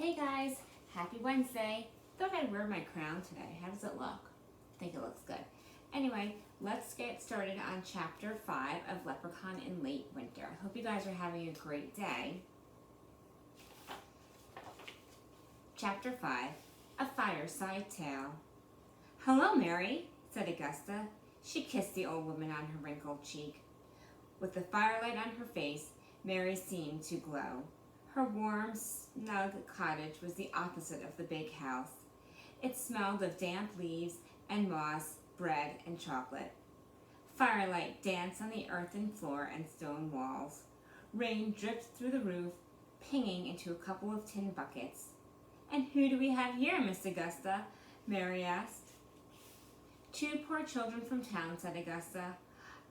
Hey guys, happy Wednesday. Thought I'd wear my crown today. How does it look? I think it looks good. Anyway, let's get started on chapter 5 of Leprechaun in Late Winter. I hope you guys are having a great day. Chapter 5, A Fireside Tale. Hello, Mary, said Augusta. She kissed the old woman on her wrinkled cheek. With the firelight on her face, Mary seemed to glow. Her warm, snug cottage was the opposite of the big house. It smelled of damp leaves and moss, bread and chocolate. Firelight danced on the earthen floor and stone walls. Rain dripped through the roof, pinging into a couple of tin buckets. And who do we have here, Miss Augusta? Mary asked. 2 poor children from town, said Augusta.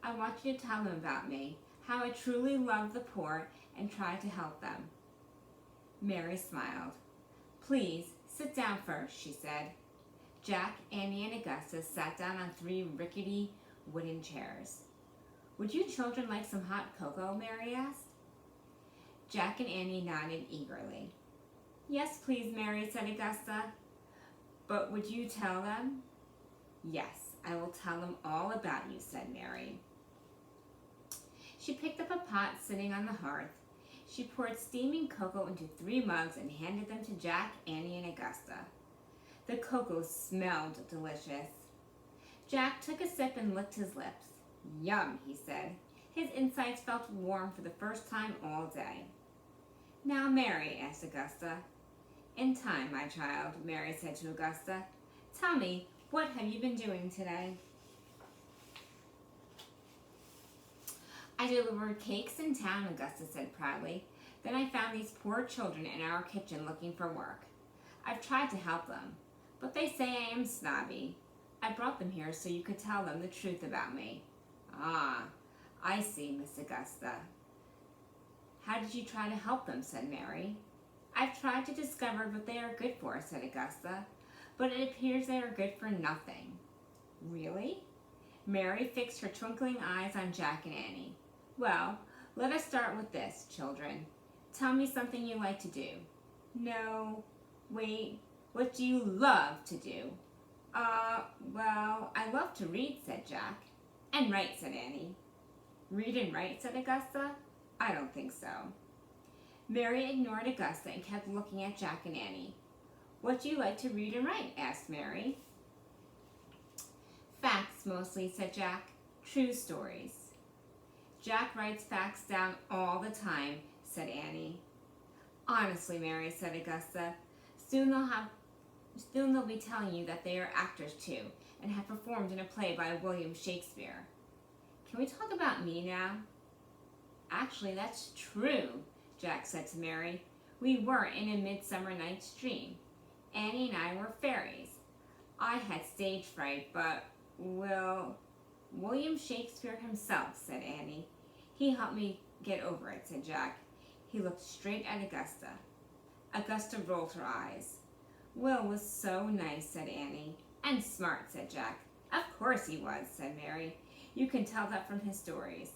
I want you to tell them about me, how I truly love the poor and try to help them. Mary smiled. Please, sit down first, she said. Jack, Annie, and Augusta sat down on 3 rickety wooden chairs. Would you children like some hot cocoa? Mary asked. Jack and Annie nodded eagerly. Yes, please, Mary, said Augusta. But would you tell them? Yes, I will tell them all about you, said Mary. She picked up a pot sitting on the hearth. She poured steaming cocoa into 3 mugs and handed them to Jack, Annie, and Augusta. The cocoa smelled delicious. Jack took a sip and licked his lips. Yum, he said. His insides felt warm for the first time all day. Now, Mary, asked Augusta. In time, my child, Mary said to Augusta. Tell me, what have you been doing today? I delivered cakes in town, Augusta said proudly. Then I found these poor children in our kitchen looking for work. I've tried to help them, but they say I am snobby. I brought them here so you could tell them the truth about me. Ah, I see, Miss Augusta. How did you try to help them, said Mary. I've tried to discover what they are good for, said Augusta, but it appears they are good for nothing. Really? Mary fixed her twinkling eyes on Jack and Annie. Well, let us start with this, children. Tell me something you like to do. No, wait, what do you love to do? Well, I love to read, said Jack. And write, said Annie. Read and write, said Augusta? I don't think so. Mary ignored Augusta and kept looking at Jack and Annie. What do you like to read and write? Asked Mary. Facts mostly, said Jack. True stories. Jack writes facts down all the time, said Annie. Honestly, Mary, said Augusta, soon they'll be telling you that they are actors too, and have performed in a play by William Shakespeare. Can we talk about me now? Actually, that's true, Jack said to Mary. We were in A Midsummer Night's Dream. Annie and I were fairies. I had stage fright, but, well, William Shakespeare himself, said Annie. He helped me get over it, said Jack. He looked straight at Augusta. Augusta rolled her eyes. Will was so nice, said Annie. And smart, said Jack. Of course he was, said Mary. You can tell that from his stories.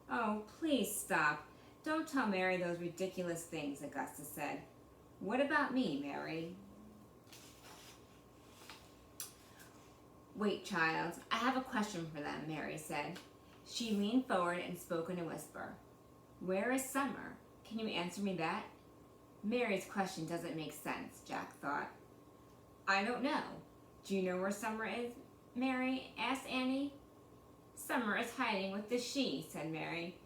Oh, please stop. Don't tell Mary those ridiculous things, Augusta said. What about me, Mary? Wait, child, I have a question for them, Mary said. She leaned forward and spoke in a whisper. Where is Summer? Can you answer me that? Mary's question doesn't make sense, Jack thought. I don't know. Do you know where Summer is, Mary? Asked Annie. Summer is hiding with the she, said Mary,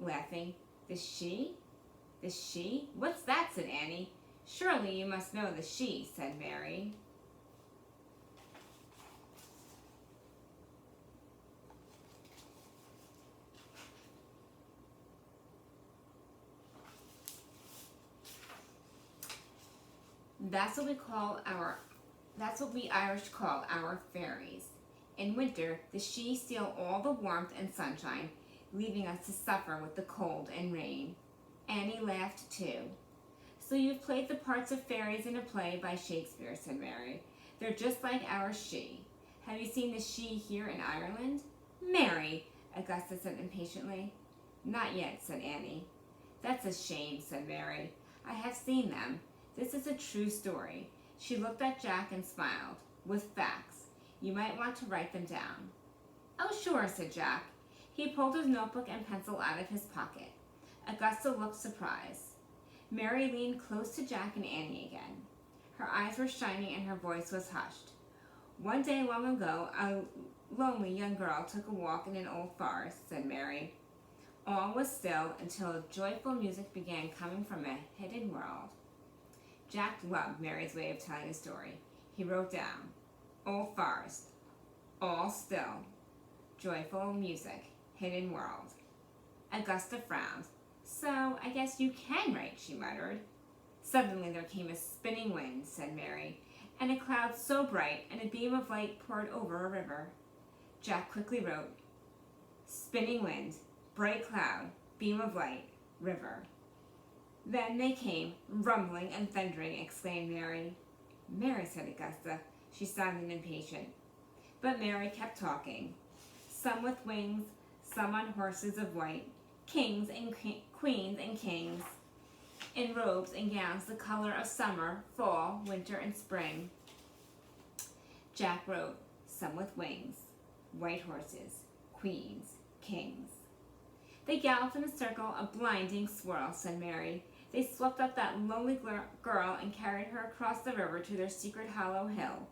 laughing. The she? The she? What's that, said Annie. Surely you must know the she, said Mary. That's what we Irish call our fairies. In winter, the she steal all the warmth and sunshine, leaving us to suffer with the cold and rain. Annie laughed too. So you've played the parts of fairies in a play by Shakespeare, said Mary. They're just like our she. Have you seen the she here in Ireland? Mary, Augusta said impatiently. Not yet, said Annie. That's a shame, said Mary. I have seen them. This is a true story. She looked at Jack and smiled. With facts. You might want to write them down. Oh, sure, said Jack. He pulled his notebook and pencil out of his pocket. Augusta looked surprised. Mary leaned close to Jack and Annie again. Her eyes were shining and her voice was hushed. One day long ago, a lonely young girl took a walk in an old forest, said Mary. All was still until joyful music began coming from a hidden world. Jack loved Mary's way of telling a story. He wrote down, Old forest, all still, joyful music, hidden world. Augusta frowned. So, I guess you can write, she muttered. Suddenly there came a spinning wind, said Mary, and a cloud so bright and a beam of light poured over a river. Jack quickly wrote, spinning wind, bright cloud, beam of light, river. Then they came, rumbling and thundering, exclaimed Mary. Mary, said Augusta. She sounded impatient. But Mary kept talking. Some with wings, some on horses of white, kings and queens and kings, in robes and gowns the color of summer, fall, winter, and spring. Jack wrote, some with wings, white horses, queens, kings. They galloped in a circle, a blinding swirl, said Mary. They swept up that lonely girl and carried her across the river to their secret hollow hill.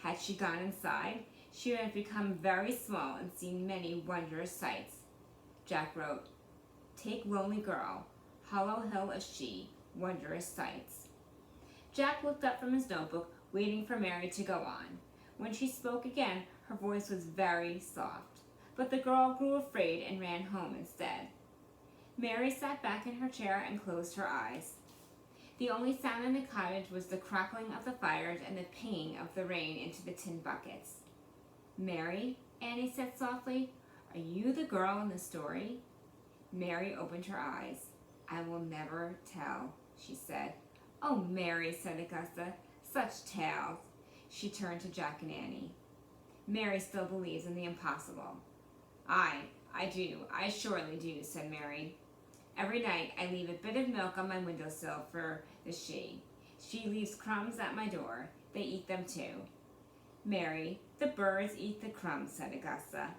Had she gone inside, she would have become very small and seen many wondrous sights. Jack wrote, take lonely girl, hollow hill is she, wondrous sights. Jack looked up from his notebook, waiting for Mary to go on. When she spoke again, her voice was very soft, but the girl grew afraid and ran home instead. Mary sat back in her chair and closed her eyes. The only sound in the cottage was the crackling of the fires and the pinging of the rain into the tin buckets. Mary, Annie said softly, are you the girl in the story? Mary opened her eyes. I will never tell, she said. Oh, Mary, said Augusta, such tales. She turned to Jack and Annie. Mary still believes in the impossible. I do, I surely do, said Mary. Every night I leave a bit of milk on my windowsill for the she. She leaves crumbs at my door. They eat them too. Mary, the birds eat the crumbs, said Augusta.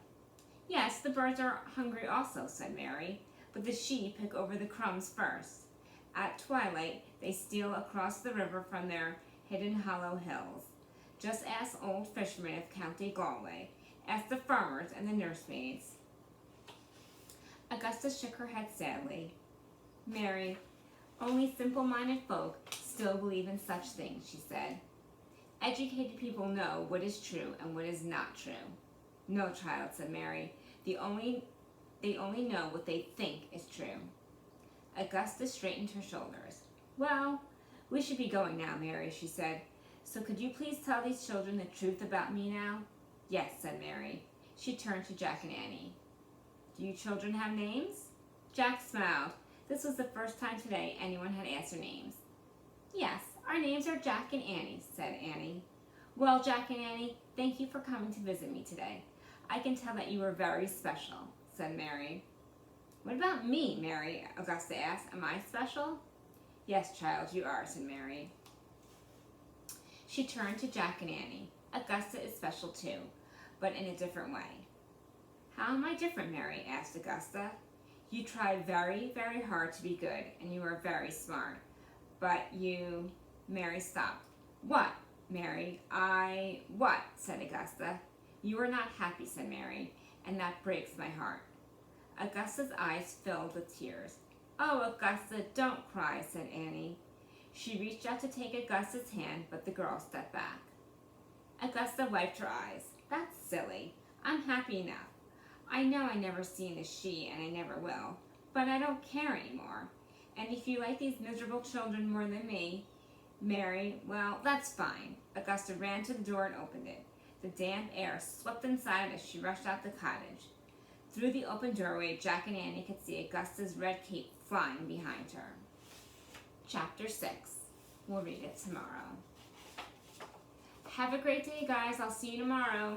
Yes, the birds are hungry also, said Mary, but the she pick over the crumbs first. At twilight, they steal across the river from their hidden hollow hills. Just ask old fishermen of County Galway. Ask the farmers and the nursemaids. Augusta shook her head sadly. Mary, only simple-minded folk still believe in such things, she said. Educated people know what is true and what is not true. No, child, said Mary. They only know what they think is true. Augusta straightened her shoulders. Well, we should be going now, Mary, she said. So could you please tell these children the truth about me now? Yes, said Mary. She turned to Jack and Annie. Do you children have names? Jack smiled. This was the first time today anyone had asked their names. Yes, our names are Jack and Annie, said Annie. Well, Jack and Annie, thank you for coming to visit me today. I can tell that you are very special, said Mary. What about me, Mary? Augusta asked. Am I special? Yes, child, you are, said Mary. She turned to Jack and Annie. Augusta is special too, but in a different way. How am I different, Mary? Asked Augusta. You tried very, very hard to be good, and you were very smart. But you... Mary stopped. What, Mary? What? Said Augusta. You are not happy, said Mary, and that breaks my heart. Augusta's eyes filled with tears. Oh, Augusta, don't cry, said Annie. She reached out to take Augusta's hand, but the girl stepped back. Augusta wiped her eyes. That's silly. I'm happy enough. I know I never seen a she, and I never will, but I don't care anymore. And if you like these miserable children more than me, Mary, well, that's fine. Augusta ran to the door and opened it. The damp air swept inside as she rushed out the cottage. Through the open doorway, Jack and Annie could see Augusta's red cape flying behind her. Chapter 6. We'll read it tomorrow. Have a great day, guys. I'll see you tomorrow.